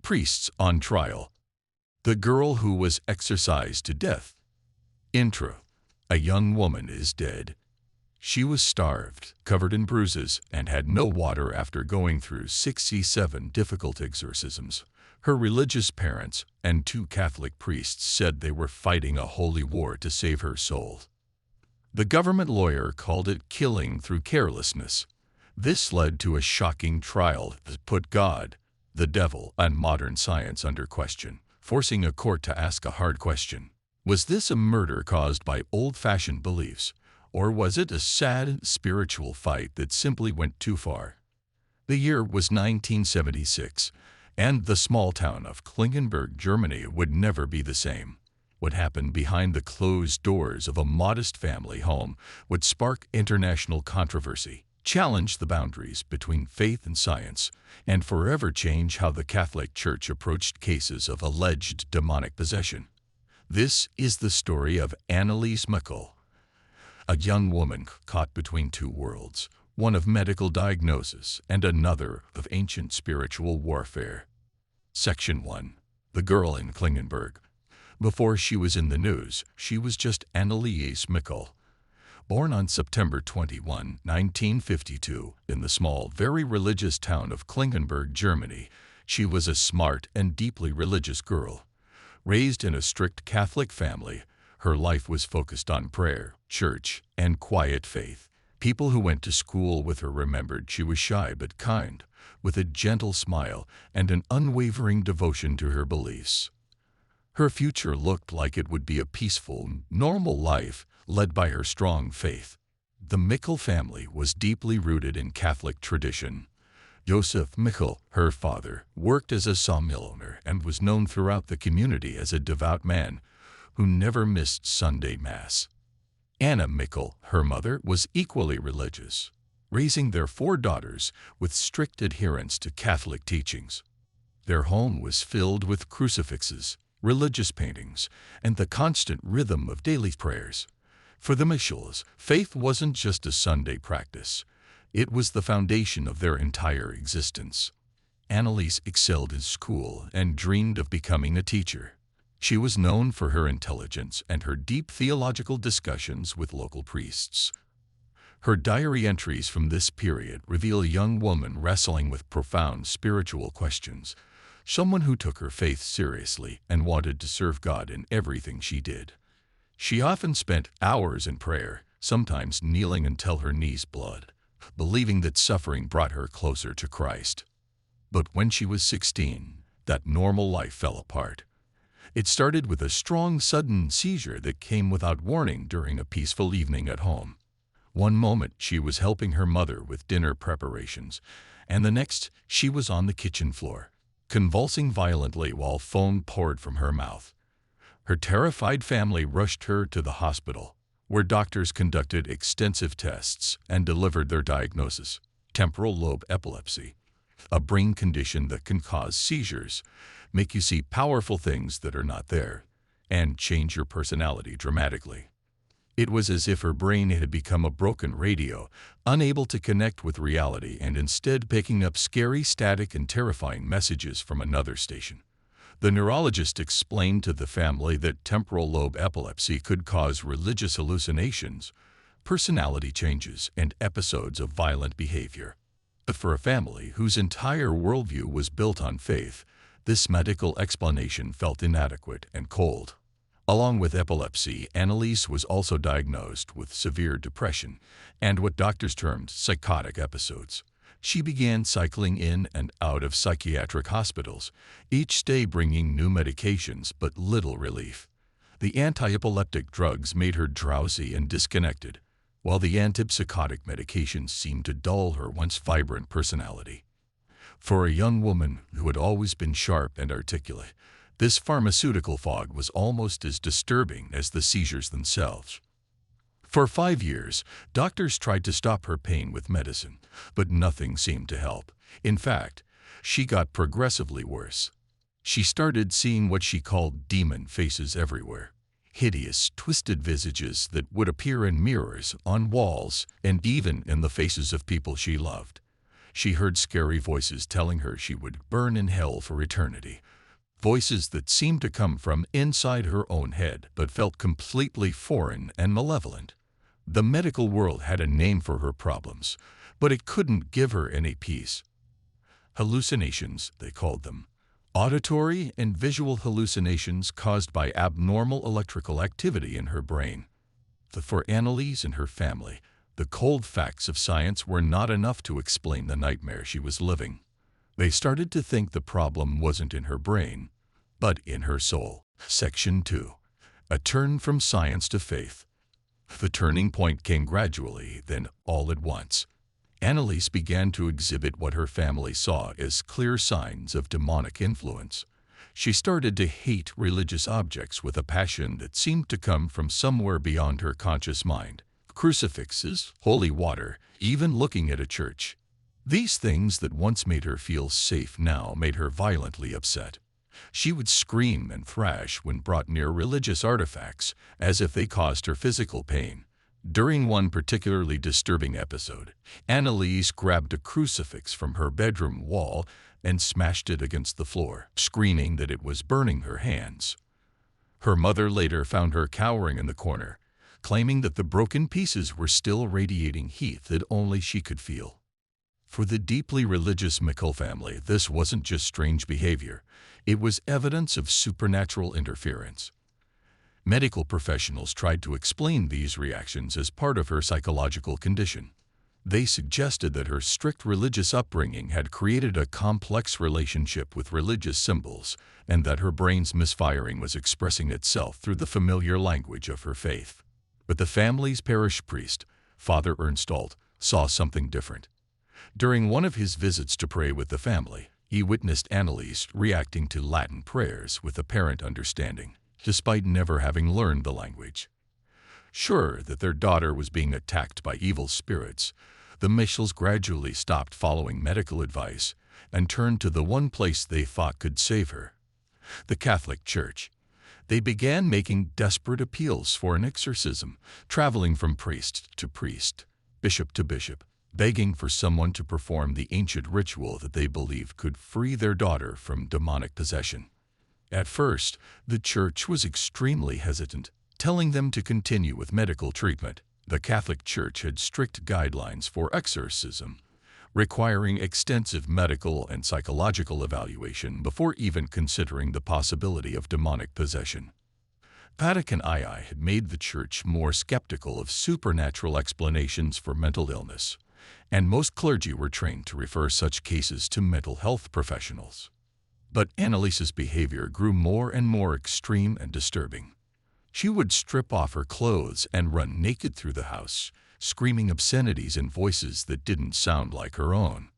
Priests on trial. The girl who was exorcised to death. Intro. A young woman is dead. She was starved, covered in bruises, and had no water after going through 67 difficult exorcisms. Her religious parents and 2 Catholic priests said they were fighting a holy war to save her soul. The government lawyer called it killing through carelessness. This led to a shocking trial that put God, the devil, and modern science under question, forcing a court to ask a hard question. Was this a murder caused by old-fashioned beliefs, or was it a sad spiritual fight that simply went too far? The year was 1976, and the small town of Klingenberg, Germany would never be the same. What happened behind the closed doors of a modest family home would spark international controversy, challenge the boundaries between faith and science, and forever change how the Catholic Church approached cases of alleged demonic possession. This is the story of Anneliese Michel, a young woman caught between 2 worlds, one of medical diagnosis and another of ancient spiritual warfare. Section 1. The girl in Klingenberg. Before she was in the news, she was just Anneliese Michel. Born on September 21, 1952, in the small, very religious town of Klingenberg, Germany, she was a smart and deeply religious girl. Raised in a strict Catholic family, her life was focused on prayer, church, and quiet faith. People who went to school with her remembered she was shy but kind, with a gentle smile and an unwavering devotion to her beliefs. Her future looked like it would be a peaceful, normal life led by her strong faith. The Michel family was deeply rooted in Catholic tradition. Joseph Michel, her father, worked as a sawmill owner and was known throughout the community as a devout man who never missed Sunday Mass. Anna Michel, her mother, was equally religious, raising their 4 daughters with strict adherence to Catholic teachings. Their home was filled with crucifixes, religious paintings, and the constant rhythm of daily prayers. For the Michels, faith wasn't just a Sunday practice. It was the foundation of their entire existence. Anneliese excelled in school and dreamed of becoming a teacher. She was known for her intelligence and her deep theological discussions with local priests. Her diary entries from this period reveal a young woman wrestling with profound spiritual questions, someone who took her faith seriously and wanted to serve God in everything she did. She often spent hours in prayer, sometimes kneeling until her knees bled, believing that suffering brought her closer to Christ. But when she was 16, that normal life fell apart. It started with a strong, sudden seizure that came without warning during a peaceful evening at home. One moment she was helping her mother with dinner preparations, and the next she was on the kitchen floor, convulsing violently while foam poured from her mouth. Her terrified family rushed her to the hospital, where doctors conducted extensive tests and delivered their diagnosis: temporal lobe epilepsy, a brain condition that can cause seizures, make you see powerful things that are not there, and change your personality dramatically. It was as if her brain had become a broken radio, unable to connect with reality and instead picking up scary static and terrifying messages from another station. The neurologist explained to the family that temporal lobe epilepsy could cause religious hallucinations, personality changes, and episodes of violent behavior. But for a family whose entire worldview was built on faith, this medical explanation felt inadequate and cold. Along with epilepsy, Anneliese was also diagnosed with severe depression and what doctors termed psychotic episodes. She began cycling in and out of psychiatric hospitals, each stay bringing new medications but little relief. The anti-epileptic drugs made her drowsy and disconnected, while the antipsychotic medications seemed to dull her once vibrant personality. For a young woman who had always been sharp and articulate, this pharmaceutical fog was almost as disturbing as the seizures themselves. For 5 years, doctors tried to stop her pain with medicine, but nothing seemed to help. In fact, she got progressively worse. She started seeing what she called demon faces everywhere. Hideous, twisted visages that would appear in mirrors, on walls, and even in the faces of people she loved. She heard scary voices telling her she would burn in hell for eternity. Voices that seemed to come from inside her own head but felt completely foreign and malevolent. The medical world had a name for her problems, but it couldn't give her any peace. Hallucinations, they called them. Auditory and visual hallucinations caused by abnormal electrical activity in her brain. For Anneliese and her family, the cold facts of science were not enough to explain the nightmare she was living. They started to think the problem wasn't in her brain, but in her soul. Section 2. A turn from science to faith. The turning point came gradually, then all at once. Anneliese began to exhibit what her family saw as clear signs of demonic influence. She started to hate religious objects with a passion that seemed to come from somewhere beyond her conscious mind. Crucifixes, holy water, even looking at a church. These things that once made her feel safe now made her violently upset. She would scream and thrash when brought near religious artifacts, as if they caused her physical pain. During one particularly disturbing episode, Anneliese grabbed a crucifix from her bedroom wall and smashed it against the floor, screaming that it was burning her hands. Her mother later found her cowering in the corner, claiming that the broken pieces were still radiating heat that only she could feel. For the deeply religious Michel family, this wasn't just strange behavior. It was evidence of supernatural interference. Medical professionals tried to explain these reactions as part of her psychological condition. They suggested that her strict religious upbringing had created a complex relationship with religious symbols, and that her brain's misfiring was expressing itself through the familiar language of her faith. But the family's parish priest, Father Ernstalt, saw something different. During one of his visits to pray with the family, he witnessed Anneliese reacting to Latin prayers with apparent understanding, despite never having learned the language. Sure that their daughter was being attacked by evil spirits, the Michels gradually stopped following medical advice and turned to the one place they thought could save her: the Catholic Church. They began making desperate appeals for an exorcism, traveling from priest to priest, bishop to bishop, begging for someone to perform the ancient ritual that they believed could free their daughter from demonic possession. At first, the church was extremely hesitant, telling them to continue with medical treatment. The Catholic Church had strict guidelines for exorcism, requiring extensive medical and psychological evaluation before even considering the possibility of demonic possession. Vatican II had made the Church more skeptical of supernatural explanations for mental illness, and most clergy were trained to refer such cases to mental health professionals. But Anneliese's behavior grew more and more extreme and disturbing. She would strip off her clothes and run naked through the house, screaming obscenities in voices that didn't sound like her own.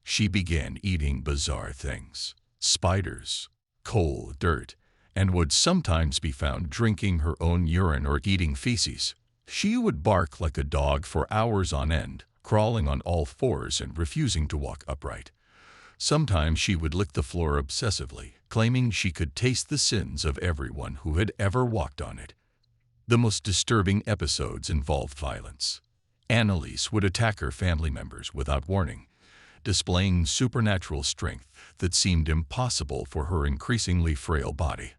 She began eating bizarre things: spiders, coal, dirt, and would sometimes be found drinking her own urine or eating feces. She would bark like a dog for hours on end, crawling on all fours and refusing to walk upright. Sometimes she would lick the floor obsessively, claiming she could taste the sins of everyone who had ever walked on it. The most disturbing episodes involved violence. Anneliese would attack her family members without warning, displaying supernatural strength that seemed impossible for her increasingly frail body.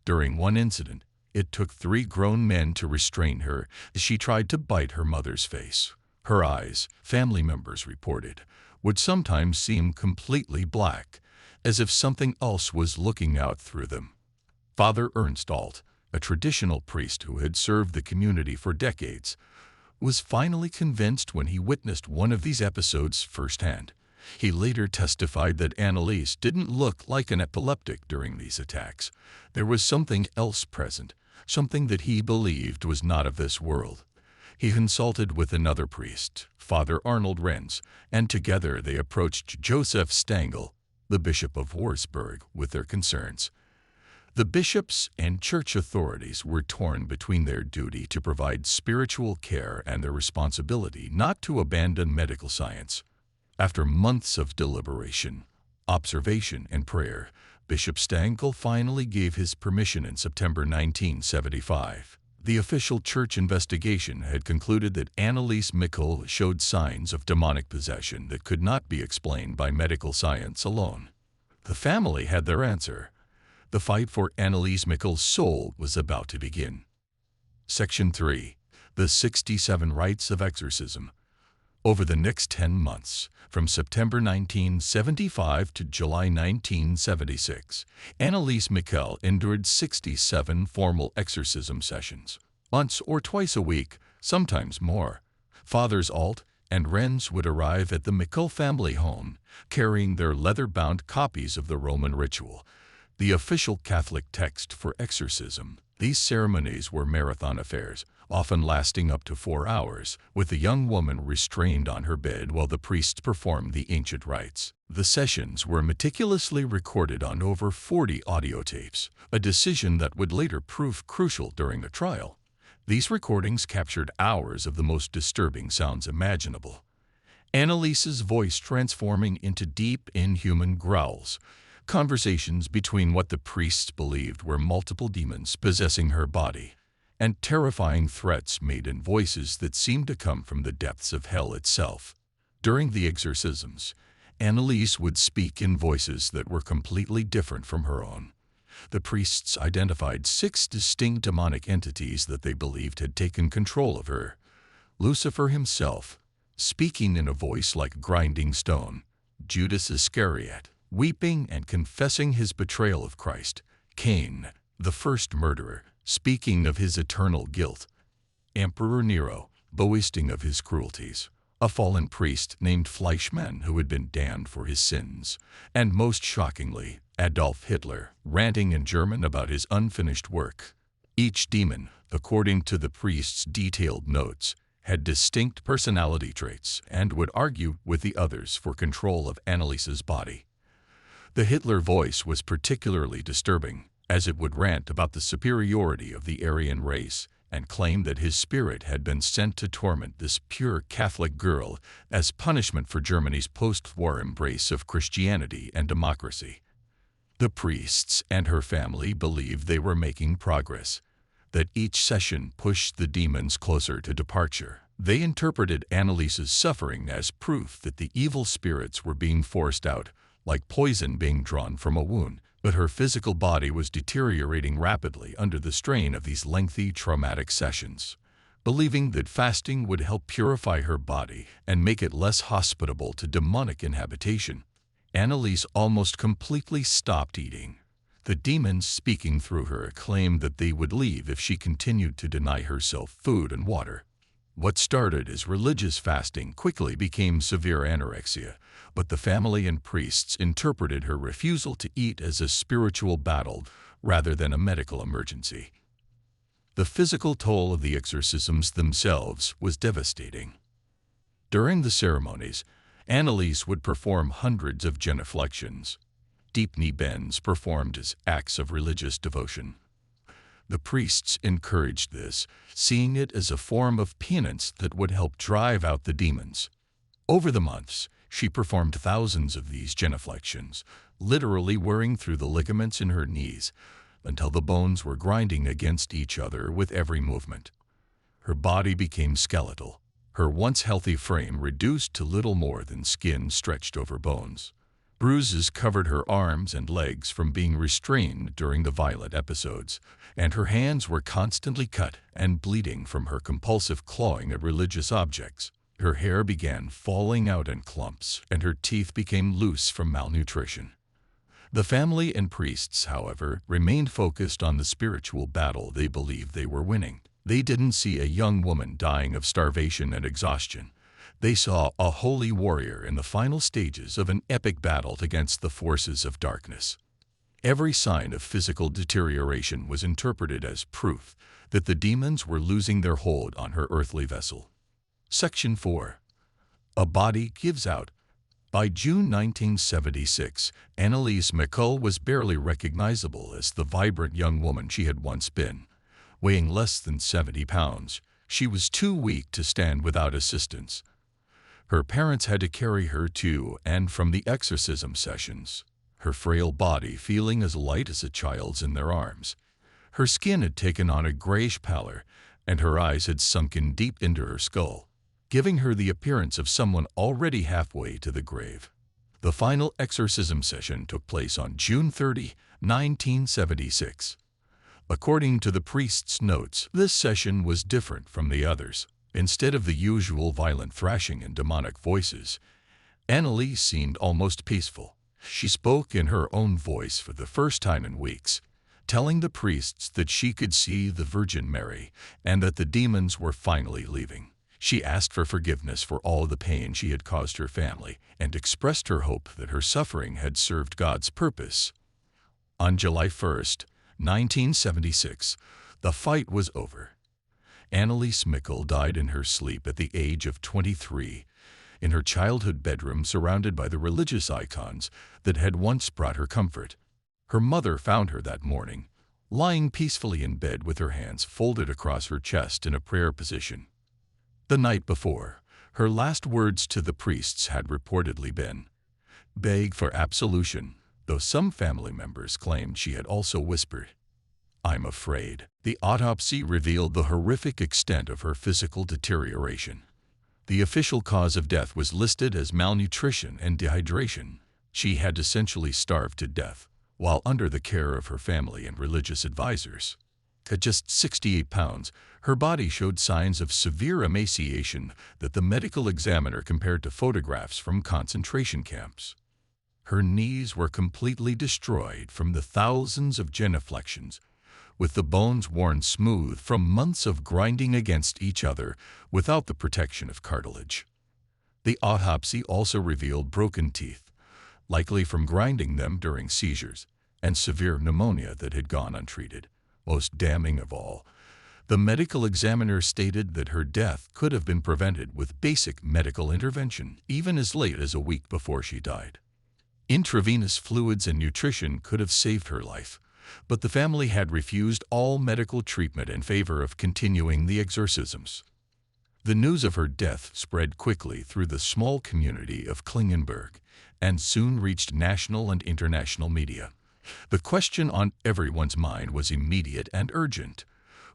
During one incident, it took 3 grown men to restrain her as she tried to bite her mother's face. Her eyes, family members reported, would sometimes seem completely black, as if something else was looking out through them. Father Ernstalt, a traditional priest who had served the community for decades, was finally convinced when he witnessed one of these episodes firsthand. He later testified that Anneliese didn't look like an epileptic during these attacks. There was something else present, something that he believed was not of this world. He consulted with another priest, Father Arnold Renz, and together they approached Joseph Stangl, the Bishop of Wurzburg, with their concerns. The bishops and church authorities were torn between their duty to provide spiritual care and their responsibility not to abandon medical science. After months of deliberation, observation, and prayer, Bishop Stangl finally gave his permission in September 1975. The official church investigation had concluded that Anneliese Michel showed signs of demonic possession that could not be explained by medical science alone. The family had their answer. The fight for Anneliese Michel's soul was about to begin. Section 3. The 67 Rites of Exorcism. Over the next 10 months, from September 1975 to July 1976, Anneliese Michel endured 67 formal exorcism sessions. Once or twice a week, sometimes more, Fathers Alt and Renz would arrive at the Michel family home, carrying their leather-bound copies of the Roman ritual, the official Catholic text for exorcism. These ceremonies were marathon affairs, often lasting up to 4 hours, with the young woman restrained on her bed while the priests performed the ancient rites. The sessions were meticulously recorded on over 40 audio tapes, a decision that would later prove crucial during the trial. These recordings captured hours of the most disturbing sounds imaginable. Anneliese's voice transforming into deep, inhuman growls, conversations between what the priests believed were multiple demons possessing her body, and terrifying threats made in voices that seemed to come from the depths of hell itself. During the exorcisms, Anneliese would speak in voices that were completely different from her own. The priests identified 6 distinct demonic entities that they believed had taken control of her. Lucifer himself, speaking in a voice like grinding stone; Judas Iscariot, weeping and confessing his betrayal of Christ; Cain, the first murderer, speaking of his eternal guilt; Emperor Nero, boasting of his cruelties; a fallen priest named Fleischmann who had been damned for his sins; and most shockingly, Adolf Hitler, ranting in German about his unfinished work. Each demon, according to the priest's detailed notes, had distinct personality traits and would argue with the others for control of Anneliese's body. The Hitler voice was particularly disturbing, as it would rant about the superiority of the Aryan race and claim that his spirit had been sent to torment this pure Catholic girl as punishment for Germany's post-war embrace of Christianity and democracy. The priests and her family believed they were making progress, that each session pushed the demons closer to departure. They interpreted Anneliese's suffering as proof that the evil spirits were being forced out, like poison being drawn from a wound, but her physical body was deteriorating rapidly under the strain of these lengthy, traumatic sessions. Believing that fasting would help purify her body and make it less hospitable to demonic inhabitation, Anneliese almost completely stopped eating. The demons speaking through her claimed that they would leave if she continued to deny herself food and water. What started as religious fasting quickly became severe anorexia, but the family and priests interpreted her refusal to eat as a spiritual battle rather than a medical emergency. The physical toll of the exorcisms themselves was devastating. During the ceremonies, Anneliese would perform hundreds of genuflections, deep knee bends performed as acts of religious devotion. The priests encouraged this, seeing it as a form of penance that would help drive out the demons. Over the months, she performed thousands of these genuflections, literally wearing through the ligaments in her knees until the bones were grinding against each other with every movement. Her body became skeletal, her once healthy frame reduced to little more than skin stretched over bones. Bruises covered her arms and legs from being restrained during the violent episodes, and her hands were constantly cut and bleeding from her compulsive clawing at religious objects. Her hair began falling out in clumps, and her teeth became loose from malnutrition. The family and priests, however, remained focused on the spiritual battle they believed they were winning. They didn't see a young woman dying of starvation and exhaustion. They saw a holy warrior in the final stages of an epic battle against the forces of darkness. Every sign of physical deterioration was interpreted as proof that the demons were losing their hold on her earthly vessel. Section 4. A Body Gives Out. By June 1976, Anneliese Michel was barely recognizable as the vibrant young woman she had once been. Weighing less than 70 pounds, she was too weak to stand without assistance. Her parents had to carry her to and from the exorcism sessions, her frail body feeling as light as a child's in their arms. Her skin had taken on a grayish pallor, and her eyes had sunken deep into her skull, giving her the appearance of someone already halfway to the grave. The final exorcism session took place on June 30, 1976. According to the priest's notes, this session was different from the others. Instead of the usual violent thrashing and demonic voices, Anneliese seemed almost peaceful. She spoke in her own voice for the first time in weeks, telling the priests that she could see the Virgin Mary and that the demons were finally leaving. She asked for forgiveness for all the pain she had caused her family and expressed her hope that her suffering had served God's purpose. On July 1st, 1976, the fight was over. Anneliese Michel died in her sleep at the age of 23, in her childhood bedroom surrounded by the religious icons that had once brought her comfort. Her mother found her that morning, lying peacefully in bed with her hands folded across her chest in a prayer position. The night before, her last words to the priests had reportedly been, "Beg for absolution," though some family members claimed she had also whispered, "I'm afraid." The autopsy revealed the horrific extent of her physical deterioration. The official cause of death was listed as malnutrition and dehydration. She had essentially starved to death, while under the care of her family and religious advisors. At just 68 pounds, her body showed signs of severe emaciation that the medical examiner compared to photographs from concentration camps. Her knees were completely destroyed from the thousands of genuflections, with the bones worn smooth from months of grinding against each other without the protection of cartilage. The autopsy also revealed broken teeth, likely from grinding them during seizures, and severe pneumonia that had gone untreated. Most damning of all, the medical examiner stated that her death could have been prevented with basic medical intervention, even as late as a week before she died. Intravenous fluids and nutrition could have saved her life, but the family had refused all medical treatment in favor of continuing the exorcisms. The news of her death spread quickly through the small community of Klingenberg and soon reached national and international media. The question on everyone's mind was immediate and urgent.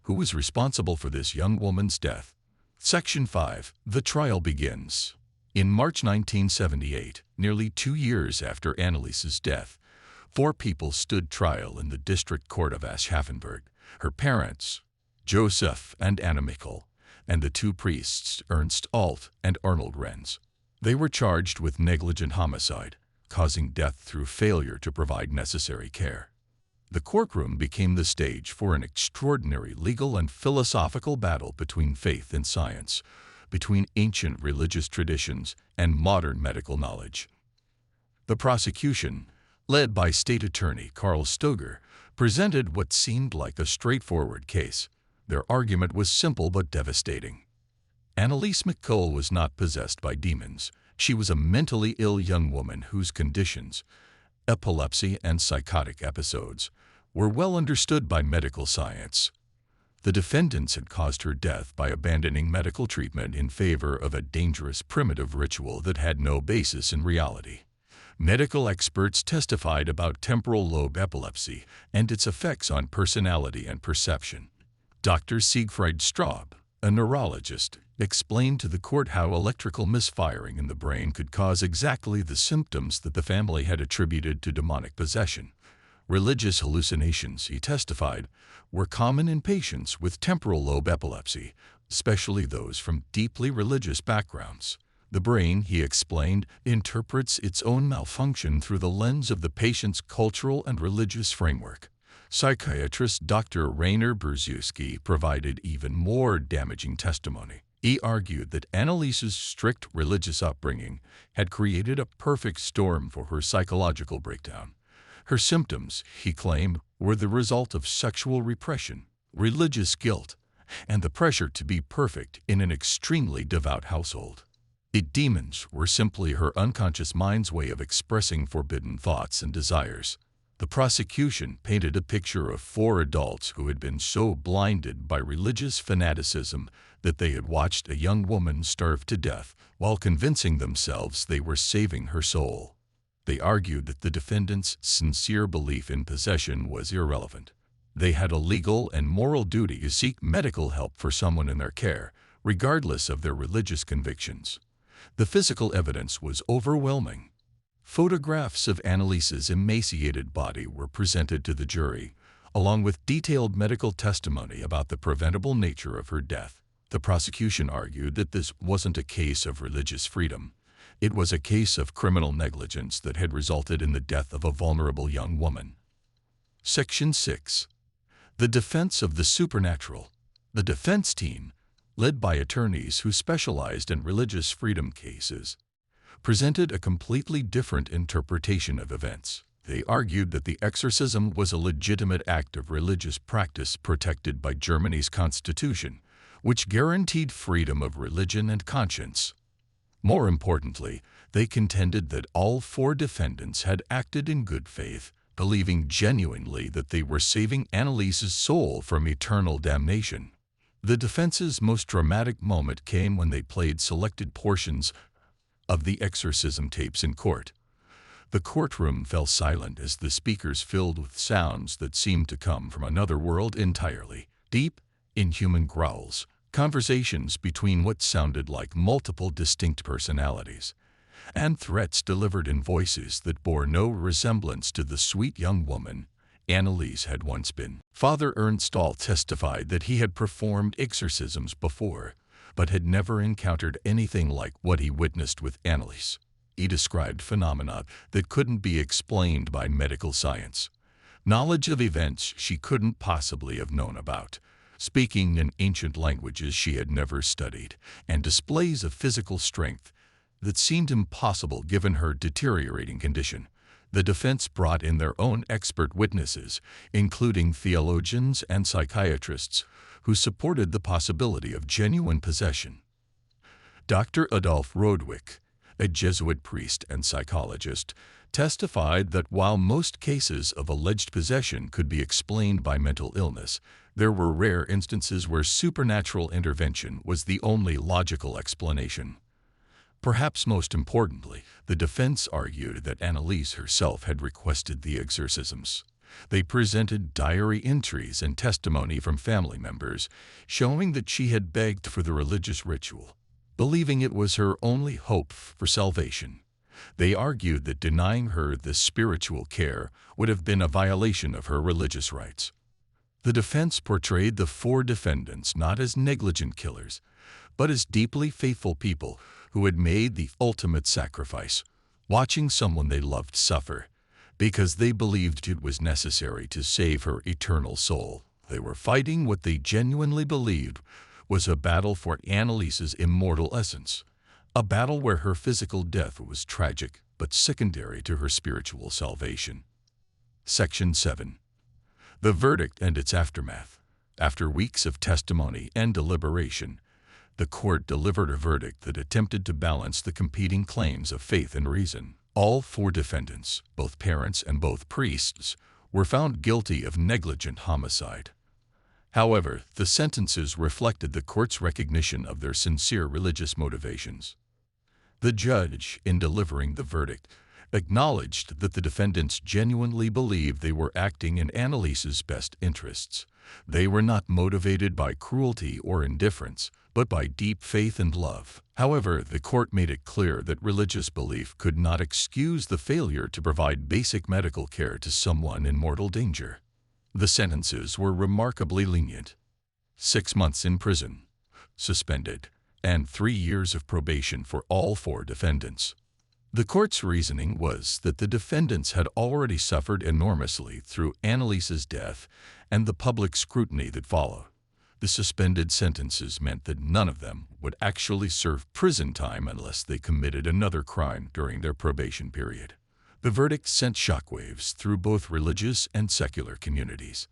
Who was responsible for this young woman's death? Section 5. The trial begins. In March 1978, nearly 2 years after Anneliese's death, 4 people stood trial in the District Court of Aschaffenburg: her parents, Joseph and Anna Michel, and the 2 priests, Ernst Alt and Arnold Renz. They were charged with negligent homicide, causing death through failure to provide necessary care. The courtroom became the stage for an extraordinary legal and philosophical battle between faith and science, between ancient religious traditions and modern medical knowledge. The prosecution, led by State Attorney Karl Stoger, presented what seemed like a straightforward case. Their argument was simple but devastating. Anneliese Michel was not possessed by demons. She was a mentally ill young woman whose conditions, epilepsy and psychotic episodes, were well understood by medical science. The defendants had caused her death by abandoning medical treatment in favor of a dangerous primitive ritual that had no basis in reality. Medical experts testified about temporal lobe epilepsy and its effects on personality and perception. Dr. Siegfried Straub, a neurologist, explained to the court how electrical misfiring in the brain could cause exactly the symptoms that the family had attributed to demonic possession. Religious hallucinations, he testified, were common in patients with temporal lobe epilepsy, especially those from deeply religious backgrounds. The brain, he explained, interprets its own malfunction through the lens of the patient's cultural and religious framework. Psychiatrist Dr. Rainer Berzewski provided even more damaging testimony. He argued that Anneliese's strict religious upbringing had created a perfect storm for her psychological breakdown. Her symptoms, he claimed, were the result of sexual repression, religious guilt, and the pressure to be perfect in an extremely devout household. The demons were simply her unconscious mind's way of expressing forbidden thoughts and desires. The prosecution painted a picture of 4 adults who had been so blinded by religious fanaticism that they had watched a young woman starve to death while convincing themselves they were saving her soul. They argued that the defendants' sincere belief in possession was irrelevant. They had a legal and moral duty to seek medical help for someone in their care, regardless of their religious convictions. The physical evidence was overwhelming. Photographs of Anneliese's emaciated body were presented to the jury, along with detailed medical testimony about the preventable nature of her death. The prosecution argued that this wasn't a case of religious freedom. It was a case of criminal negligence that had resulted in the death of a vulnerable young woman. Section 6. The defense of the supernatural. The defense team, led by attorneys who specialized in religious freedom cases, presented a completely different interpretation of events. They argued that the exorcism was a legitimate act of religious practice protected by Germany's constitution, which guaranteed freedom of religion and conscience. More importantly, they contended that all 4 defendants had acted in good faith, believing genuinely that they were saving Anneliese's soul from eternal damnation. The defense's most dramatic moment came when they played selected portions of the exorcism tapes in court. The courtroom fell silent as the speakers filled with sounds that seemed to come from another world entirely. Deep, inhuman growls, conversations between what sounded like multiple distinct personalities, and threats delivered in voices that bore no resemblance to the sweet young woman Anneliese had once been. Father Ernst Stahl testified that he had performed exorcisms before, but had never encountered anything like what he witnessed with Anneliese. He described phenomena that couldn't be explained by medical science, knowledge of events she couldn't possibly have known about, speaking in ancient languages she had never studied, and displays of physical strength that seemed impossible given her deteriorating condition. The defense brought in their own expert witnesses, including theologians and psychiatrists, who supported the possibility of genuine possession. Dr. Adolf Rodwick, a Jesuit priest and psychologist, testified that while most cases of alleged possession could be explained by mental illness, there were rare instances where supernatural intervention was the only logical explanation. Perhaps most importantly, the defense argued that Anneliese herself had requested the exorcisms. They presented diary entries and testimony from family members, showing that she had begged for the religious ritual, believing it was her only hope for salvation. They argued that denying her this spiritual care would have been a violation of her religious rights. The defense portrayed the 4 defendants not as negligent killers, but as deeply faithful people who had made the ultimate sacrifice, watching someone they loved suffer, because they believed it was necessary to save her eternal soul. They were fighting what they genuinely believed was a battle for Anneliese's immortal essence, a battle where her physical death was tragic but secondary to her spiritual salvation. Section 7. The verdict and its aftermath. After weeks of testimony and deliberation, the court delivered a verdict that attempted to balance the competing claims of faith and reason. All 4 defendants, both parents and both priests, were found guilty of negligent homicide. However, the sentences reflected the court's recognition of their sincere religious motivations. The judge, in delivering the verdict, acknowledged that the defendants genuinely believed they were acting in Anneliese's best interests. They were not motivated by cruelty or indifference, but by deep faith and love. However, the court made it clear that religious belief could not excuse the failure to provide basic medical care to someone in mortal danger. The sentences were remarkably lenient: 6 months in prison, suspended, and 3 years of probation for all 4 defendants. The court's reasoning was that the defendants had already suffered enormously through Anneliese's death and the public scrutiny that followed. The suspended sentences meant that none of them would actually serve prison time unless they committed another crime during their probation period. The verdict sent shockwaves through both religious and secular communities.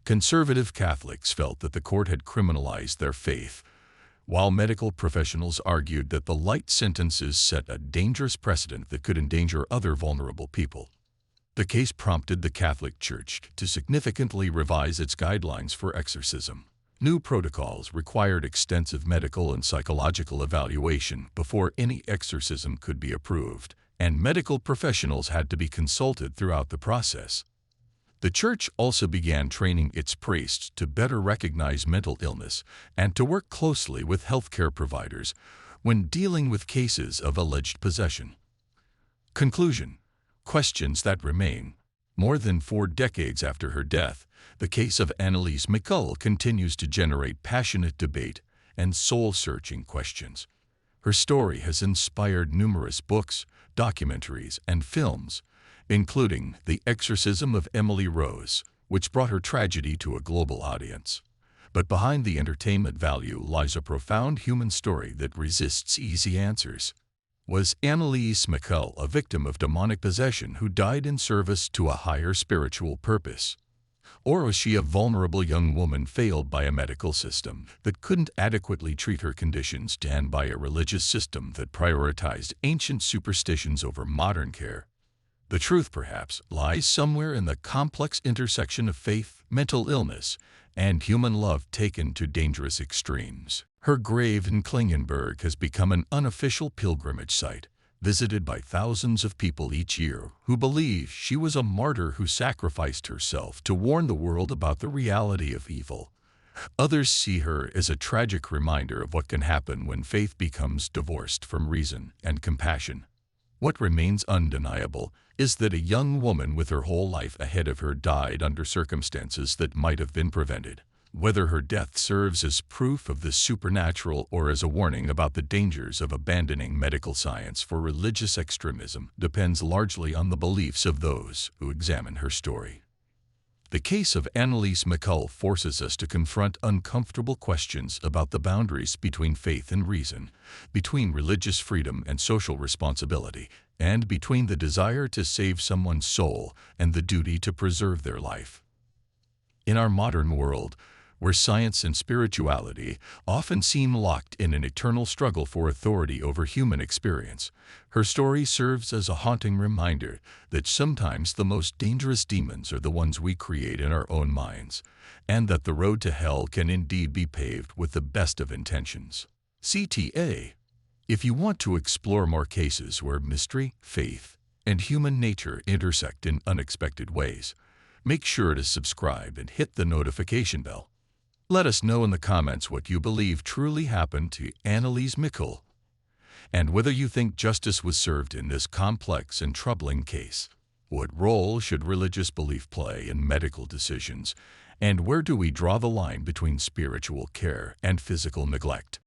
Conservative Catholics felt that the court had criminalized their faith, while medical professionals argued that the light sentences set a dangerous precedent that could endanger other vulnerable people. The case prompted the Catholic Church to significantly revise its guidelines for exorcism. New protocols required extensive medical and psychological evaluation before any exorcism could be approved, and medical professionals had to be consulted throughout the process. The Church also began training its priests to better recognize mental illness and to work closely with healthcare providers when dealing with cases of alleged possession. Conclusion: questions that remain. More than 4 decades after her death, the case of Anneliese Michel continues to generate passionate debate and soul-searching questions. Her story has inspired numerous books, documentaries, and films, including The Exorcism of Emily Rose, which brought her tragedy to a global audience. But behind the entertainment value lies a profound human story that resists easy answers. Was Anneliese Michel a victim of demonic possession who died in service to a higher spiritual purpose? Or was she a vulnerable young woman failed by a medical system that couldn't adequately treat her conditions and by a religious system that prioritized ancient superstitions over modern care? The truth, perhaps, lies somewhere in the complex intersection of faith, mental illness, and human love taken to dangerous extremes. Her grave in Klingenberg has become an unofficial pilgrimage site, visited by thousands of people each year who believe she was a martyr who sacrificed herself to warn the world about the reality of evil. Others see her as a tragic reminder of what can happen when faith becomes divorced from reason and compassion. What remains undeniable is that a young woman with her whole life ahead of her died under circumstances that might have been prevented. Whether her death serves as proof of the supernatural or as a warning about the dangers of abandoning medical science for religious extremism depends largely on the beliefs of those who examine her story. The case of Anneliese Michel forces us to confront uncomfortable questions about the boundaries between faith and reason, between religious freedom and social responsibility, and between the desire to save someone's soul and the duty to preserve their life. In our modern world, where science and spirituality often seem locked in an eternal struggle for authority over human experience, her story serves as a haunting reminder that sometimes the most dangerous demons are the ones we create in our own minds, and that the road to hell can indeed be paved with the best of intentions. CTA. If you want to explore more cases where mystery, faith, and human nature intersect in unexpected ways, make sure to subscribe and hit the notification bell. Let us know in the comments what you believe truly happened to Anneliese Michel, and whether you think justice was served in this complex and troubling case. What role should religious belief play in medical decisions, and where do we draw the line between spiritual care and physical neglect?